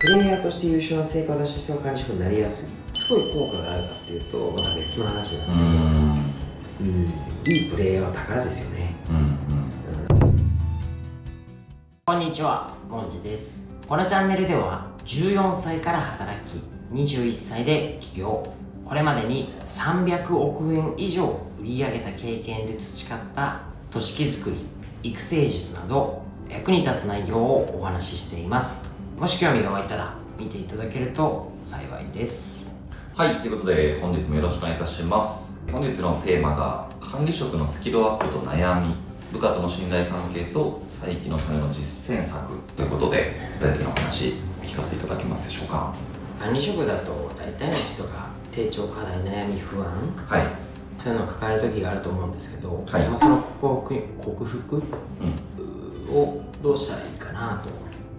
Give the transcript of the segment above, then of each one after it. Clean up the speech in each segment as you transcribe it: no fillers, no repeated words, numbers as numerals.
プレイヤーとして優秀な成果を出した人が管理職になりやすい、すごい効果があるかっていうとまた別の話なんで、いいプレイヤーは宝ですよね。こんにちは、もんじです。このチャンネルでは14歳から働き21歳で起業、これまでに300億円以上売り上げた経験で培った組織づくり、育成術など役に立つ内容をお話ししています。もし興味が湧いたら見ていただけると幸いです。はい、ということで本日もよろしくお願いいたします。本日のテーマが管理職のスキルアップと悩み、部下との信頼関係と再起のための実践策ということで、具体的なお話聞かせていただけますでしょうか。管理職だと大体の人が成長課題、悩み、不安、そういうのを抱える時があると思うんですけど、その克服、をどうしたらいいかなと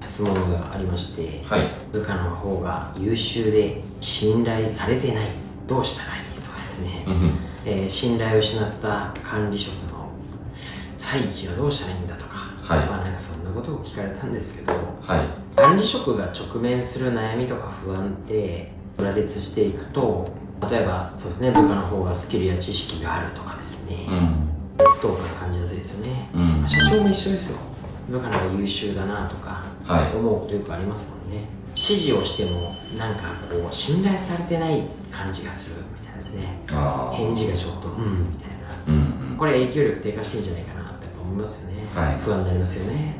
質問がありまして、部下の方が優秀で信頼されてない、どうしたらいいとかですね、信頼を失った管理職の再起はどうしたらいいんだとか、なんかそんなことを聞かれたんですけど、管理職が直面する悩みとか不安って羅列していくと、例えばそうですね、部下の方がスキルや知識があるとかですね、劣等感感じやすいですよね。社長も一緒ですよ。部下の方が優秀だなとか思うことよくありますもんね。指示をしてもなんかこう信頼されてない感じがするみたいなですね。返事がちょっとみたいな、これ影響力低下してんじゃないかなって思いますよね。不安になりますよね。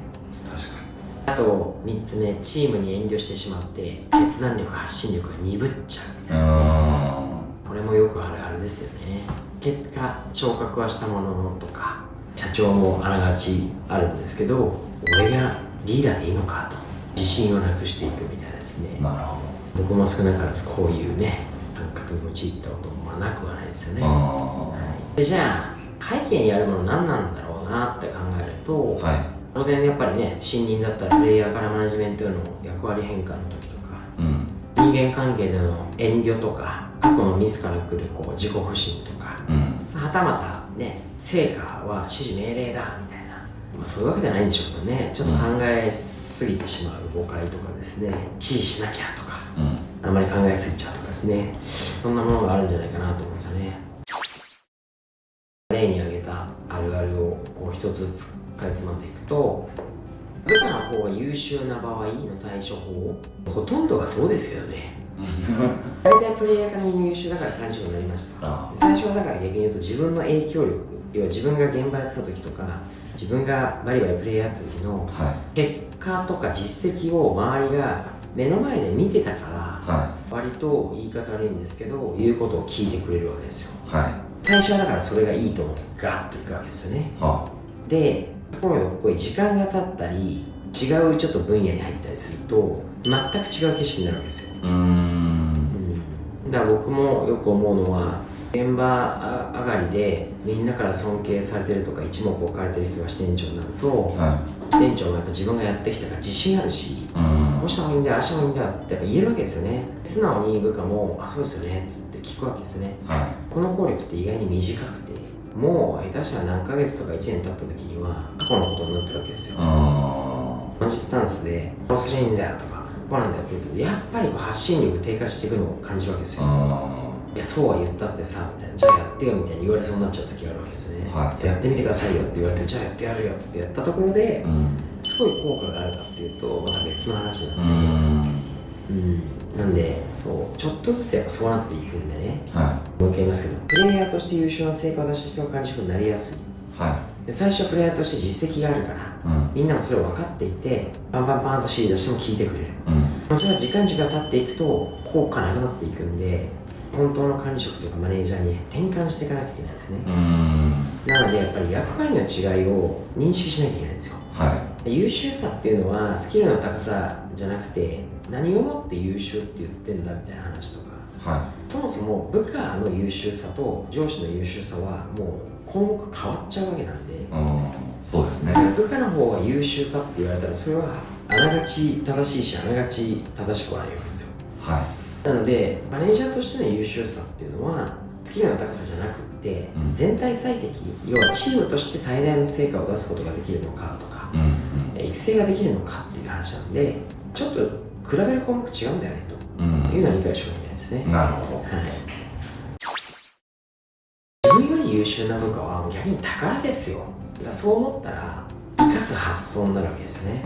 確かに。あと3つ目、チームに遠慮してしまって決断力、発信力が鈍っちゃうみたいなですね。これもよくあるあるですよね。結果昇格はしたもののとか、社長もあながちあるんですけど、俺がリーダーでいいのかと自信をなくしていくみたいなですね。なるほど。僕も少なからずこういうね感覚に陥ったこともなくはないですよね。でじゃあ背景にあるもの何なんだろうなって考えると、当然やっぱりね、新任だったらプレイヤーからマネジメントへの役割変換の時とか、人間関係での遠慮とか、過去のミスから来るこう自己不信とか、はたまたね、成果は指示命令だみたいな、そういうわけじゃないんでしょうけどね、ちょっと考えすぎてしまう誤解とかですね、指示しなきゃとか、あまり考えすぎちゃうとかですね、そんなものがあるんじゃないかなと思うんですよね。例に挙げたあるあるをこう一つずつかいつまんでいくと、部下の方が優秀な場合の対処法、ほとんどがそうですけどね。大体プレイヤーからみんな優秀だから管理職になりました。最初はだから逆に言うと自分の影響力、要は自分が現場やってた時とか、自分がバリバリプレイヤーやってた時の結果とか実績を周りが目の前で見てたから、割と言い方悪いんですけど、言うことを聞いてくれるわけですよ。最初はだからそれがいいと思ってガッといくわけですよね。で、ところがここに時間が経ったり違うちょっと分野に入ったりすると全く違う景色になるわけですよ。だから僕もよく思うのは、現場上がりでみんなから尊敬されてるとか一目置かれてる人が支店長になると、支店長もやっぱ自分がやってきたから自信あるし、こうした方がいいんだよ、ああした方がいいんだよってやっぱ言えるわけですよね。素直に部下もあ、そうですよねっつって聞くわけですね。この効力って意外に短くて、もう下手したら何ヶ月とか1年経った時には過去のことになってるわけですよ。同じスタンスでこうすりゃいいんだよとかこうなんだよって言うと、やっぱり発信力低下していくのを感じるわけですよ。いや、そうは言ったってさみたいな、じゃあやってよみたいに言われそうになっちゃう時があるわけですね。やってみてくださいよって言われて、じゃあやってやるよっつってやったところで、すごい効果があるかっていうとまた別の話なんで、なんでそうちょっとずつやっぱそうなっていくんでね、もう一回言いますけど、プレイヤーとして優秀な成果を出した人が管理職になりやすい。で最初はプレイヤーとして実績があるから、みんなもそれを分かっていて、バンバンバンと指示出しても聞いてくれる。それは時間経っていくと効果なくなっていくんで、本当の管理職というかマネージャーに転換していかなきゃいけないですね。なのでやっぱり役割の違いを認識しなきゃいけないんですよ。優秀さっていうのはスキルの高さじゃなくて、何をもって優秀って言ってんだみたいな話とか、そもそも部下の優秀さと上司の優秀さはもう項目変わっちゃうわけなんで、そうですね。部下の方が優秀かって言われたら、それはあながち正しいし、あながち正しくはないわけですよ。なのでマネージャーとしての優秀さっていうのはスキルの高さじゃなくって、全体最適、要はチームとして最大の成果を出すことができるのかとか、育成ができるのかっていう話なんで、ちょっと比べる項目違うんだよねというのは理解しなきゃいけないですね。なるほど。はい、自分より優秀な部下は逆に宝ですよ。だからそう思ったら生かす発想になるわけですよね。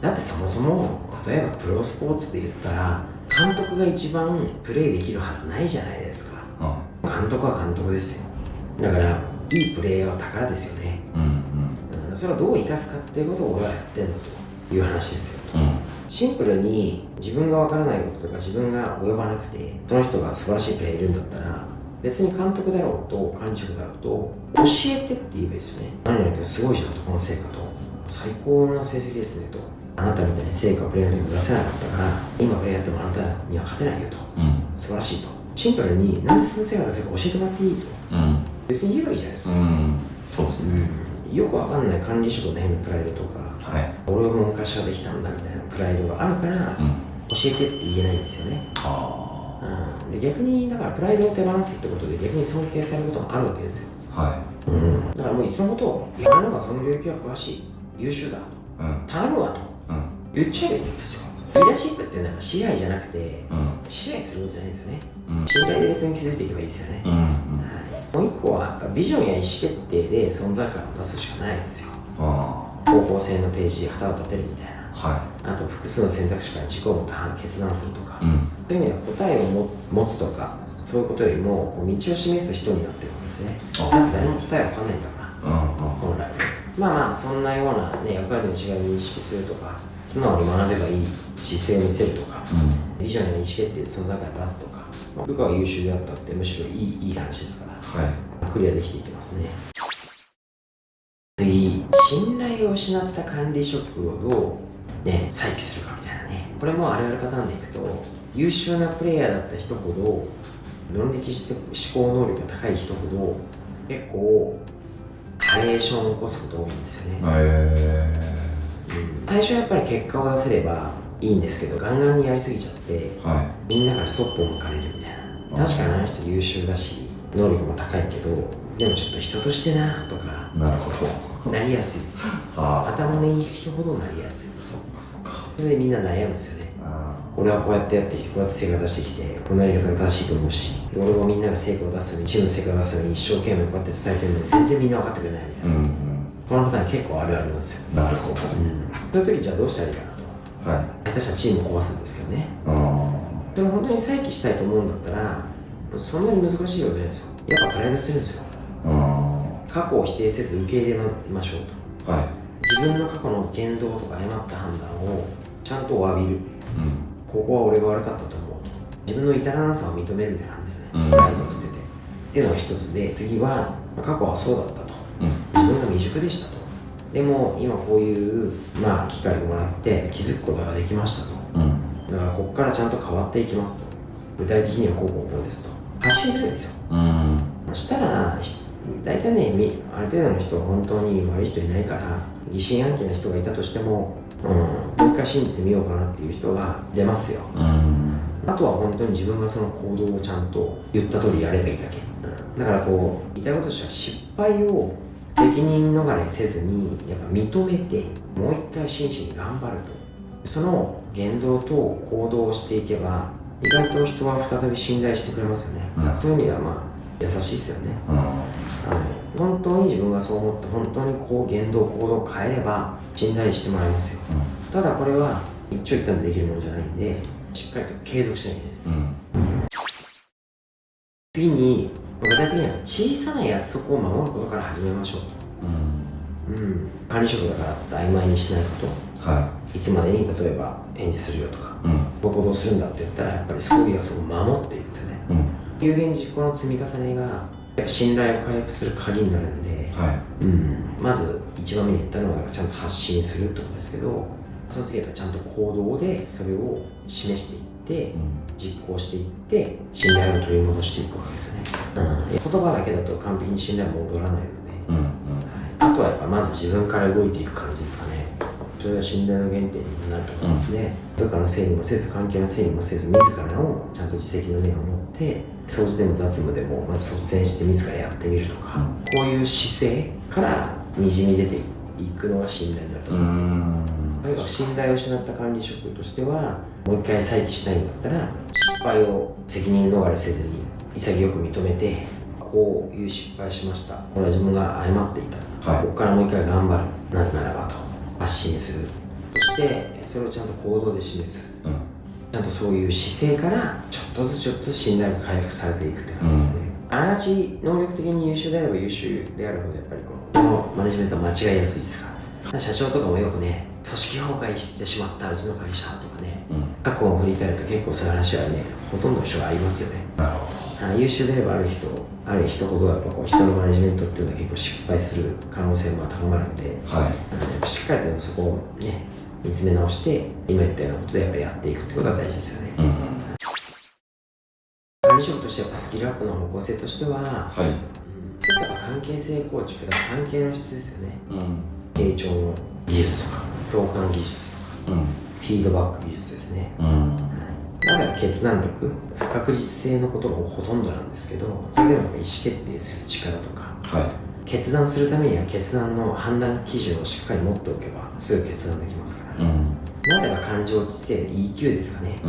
だってそもそも例えばプロスポーツで言ったら監督が一番プレーできるはずないじゃないですか。監督は監督ですよ。だからいいプレーは宝ですよね。それをどう生かすかっていうことを俺はやってんだという話ですよ。シンプルに自分がわからないこととか自分が及ばなくてその人が素晴らしいプレーいるんだったら別に監督だろうと管理職だろうと教えてって言えばいいですよね。何々君すごいじゃんと、この成果と最高の成績ですねと、あなたみたいに成果をプレーの時に出せなかったから今プレーやってもあなたには勝てないよと、素晴らしいと、シンプルになんでその成果出せるか教えてもらっていいと、別に言えばいいじゃないですか。そうですね。よくわかんない管理職の変なプライドとか、俺も昔はできたんだみたいなプライドがあるから、教えてって言えないんですよね。で逆にだからプライドを手放すってことで逆に尊敬されることもあるわけですよ。だからもういっそのことを「いやあなたがその領域は詳しい優秀だ」と「頼むわ」と言っちゃえばいいんですよ。リーダーシップっていうのは支配じゃなくて、支配することじゃないんですよね。信頼で別に築いていけばいいですよね。もう一個はやっぱビジョンや意思決定で存在感を出すしかないんですよ。方向性の提示、旗を立てるみたいな。あと複数の選択肢から軸を持って決断するとか、そういう意味では答えを持つとかそういうことよりもこう道を示す人になってるわけですね。だって誰も答えわかんないんだから本来。まあそんなような、ね、役割の違いを認識するとか素直に学べばいい姿勢を見せるとか、ビジョンや意思決定で存在感を出すとか、部下は優秀であったってむしろいい話ですから、クリアできていきますね。次、信頼を失った管理職をどう、再起するかみたいなね。これもあるあるパターンでいくと、優秀なプレイヤーだった人ほど論理的思考能力が高い人ほど結構ハレーションを起こすこと多いんですよね。最初はやっぱり結果を出せればいいんですけどガンガンにやりすぎちゃって、みんなからそっぽを向かれるみたいな。確かにあの人優秀だし能力も高いけどでもちょっと人としてなとかなりやすいですよ。頭のいい人ほどなりやすい。それでみんな悩むんですよね。俺はこうやってやってきてこうやって成果出してきてこのやり方が正しいと思うし、俺もみんなが成果を出すためにチームの成果を出すために一生懸命こうやって伝えてるのに全然みんな分かってくれないみたいな、このパターン結構あるあるなんですよ。なるほど。そういう時じゃあどうしたらいいかなと。下手したらチームを壊すんですけどね。でも本当に再起したいと思うんだったらそんなに難しいようじゃないですよ。やっぱプライドするんですよ。過去を否定せず受け入れましょうと。自分の過去の言動とか誤った判断をちゃんと詫びる。ここは俺が悪かったと思うと。自分の至らなさを認めるみたいな感じですね。プライドを捨てて。っていうのが一つで、次は過去はそうだったと。自分が未熟でしたと。でも今こういう機会をもらって気づくことができましたと。だからここからちゃんと変わっていきますと。具体的にはこうですと。発信するんですよ。そしたら大体ね、ある程度の人は本当に悪い人いないから疑心暗鬼な人がいたとしても、もう一回信じてみようかなっていう人が出ますよ。あとは本当に自分がその行動をちゃんと言った通りやればいいだけ。だからこう言いたいこととしては失敗を責任逃れせずにやっぱ認めてもう一回真摯に頑張ると。その言動と行動をしていけば意外と人は再び信頼してくれますよね。そういう意味では優しいですよね。本当に自分がそう思って本当にこう言動行動を変えれば信頼してもらえますよ。ただこれは一長一短でできるものじゃないんでしっかりと継続しなきゃいけないですね。次に具体的には小さな約束を守ることから始めましょうと。管理職だからって曖昧にしないこと、いつまでに例えば返事するよとか、行動するんだって言ったらやっぱりそういう約束を守っていくんですよね。有言実行の積み重ねがやっぱ信頼を回復する鍵になるんで、まず一番目に言ったのはちゃんと発信するってことですけど、その次はちゃんと行動でそれを示していって、実行していって信頼を取り戻していくわけですよね。言葉だけだと完璧に信頼は戻らないので、あとはやっぱまず自分から動いていく感じですかね。それは信頼の原点になると思いますね。部下のせいにもせず、関係のせいにもせず、自らのちゃんと自責の念を持って、掃除でも雑務でもまず率先して自らやってみるとか、こういう姿勢からにじみ出ていくのが信頼になると思います。例えば信頼を失った管理職としては、もう一回再起したいんだったら、失敗を責任逃れせずに潔く認めて、こういう失敗しました、これは自分が誤っていた、ここからもう一回頑張る、なぜならばと発信する。そしてそれをちゃんと行動で示す、ちゃんとそういう姿勢からちょっとずつ信頼が回復されていくって感じですね。あながち能力的に優秀であれば優秀であるほど、やっぱりこのマネジメントは間違いやすいですから。社長とかもよくね、組織崩壊してしまったうちの会社とかね、過去を振り返ると結構そういう話はね、ほとんどの人がありますよね。なるほど。優秀であればある人ほどやっぱこう人のマネジメントっていうのは結構失敗する可能性も高まるので、しっかりとそこをね見つめ直して、今言ったようなことでやっぱりやっていくってことは大事ですよね。管理職としてやっぱスキルアップの方向性としては、一つやっぱ関係性構築だ、関係の質ですよね。傾聴の技術とか、共感技術とか、フィードバック技術ですね。だから決断力、不確実性のことがほとんどなんですけど、それでも意思決定する力とか、決断するためには決断の判断基準をしっかり持っておけばすぐ決断できますから。例えば感情知性、EQ ですかね。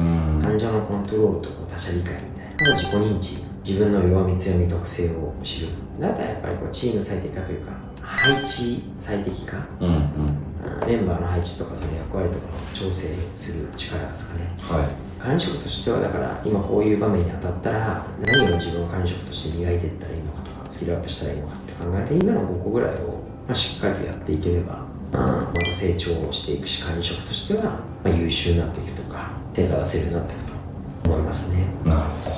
感情のコントロールと他者理解みたいな。あと自己認知、自分の弱み強み特性を知る。だったらやっぱりこうチーム最適化というか、配置最適化、メンバーの配置とかその役割とかを調整する力ですかね。管理職としてはだから今こういう場面に当たったら何を自分を管理職として磨いていったらいいのかとか、スキルアップしたらいいのかって考えて、今の5個ぐらいをしっかりとやっていければ、また成長していくし、管理職としては優秀になっていくとか、成果出せるようになっていくと思いますね。なるほど。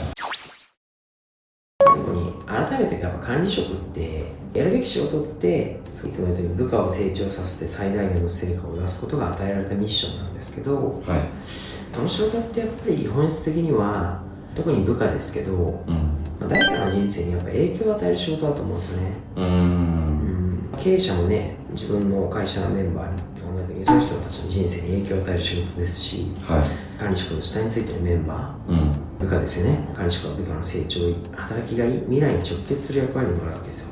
最後に改めてやっぱ管理職ってやるべき仕事って、いつも言うように部下を成長させて最大限の成果を出すことが与えられたミッションなんですけど、その仕事ってやっぱり本質的には、特に部下ですけど、誰かの人生にやっぱ影響を与える仕事だと思うんですよね。経営者もね、自分の会社のメンバーに考えた時に、その人たちの人生に影響を与える仕事ですし、管理職の下についてるメンバー、部下ですよね。管理職は部下の成長、働きがいい、未来に直結する役割でもあるわけですよ。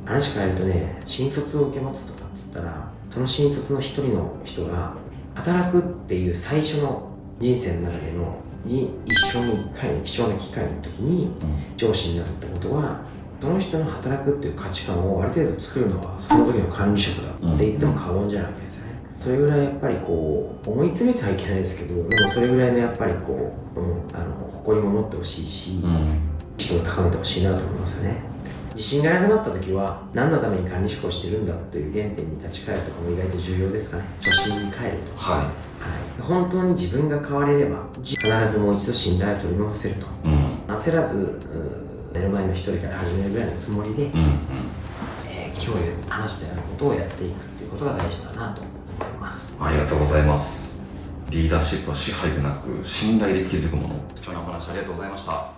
話変えるとね、新卒を受け持つとかっつったら、その新卒の一人の人が働くっていう最初の人生の中での一生に一回の貴重な機会の時に上司になるってことは、その人の働くっていう価値観をある程度作るのはその時の管理職だって言っても過言じゃないわけですよね。それぐらいやっぱりこう思い詰めてはいけないですけど、でもそれぐらいのやっぱりこう、誇りも持ってほしいし、意識を高めてほしいなと思いますよね。自信がなくなった時は何のために管理職をしてるんだという原点に立ち返るとかも意外と重要ですかね。初心に帰ると。本当に自分が変われれば必ずもう一度信頼を取り戻せると。焦らず目の前の一人から始めるぐらいのつもりで、今日話したようなことをやっていくっていうことが大事だなと思います。ありがとうございます。リーダーシップは支配でなく信頼で築くもの。貴重なお話ありがとうございました。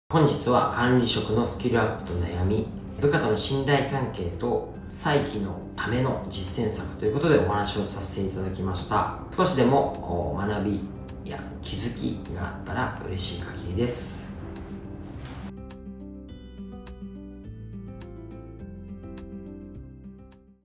本日は管理職のスキルアップと悩み、部下との信頼関係と再起のための実践策ということでお話をさせていただきました。少しでも学びや気づきがあったら嬉しい限りです。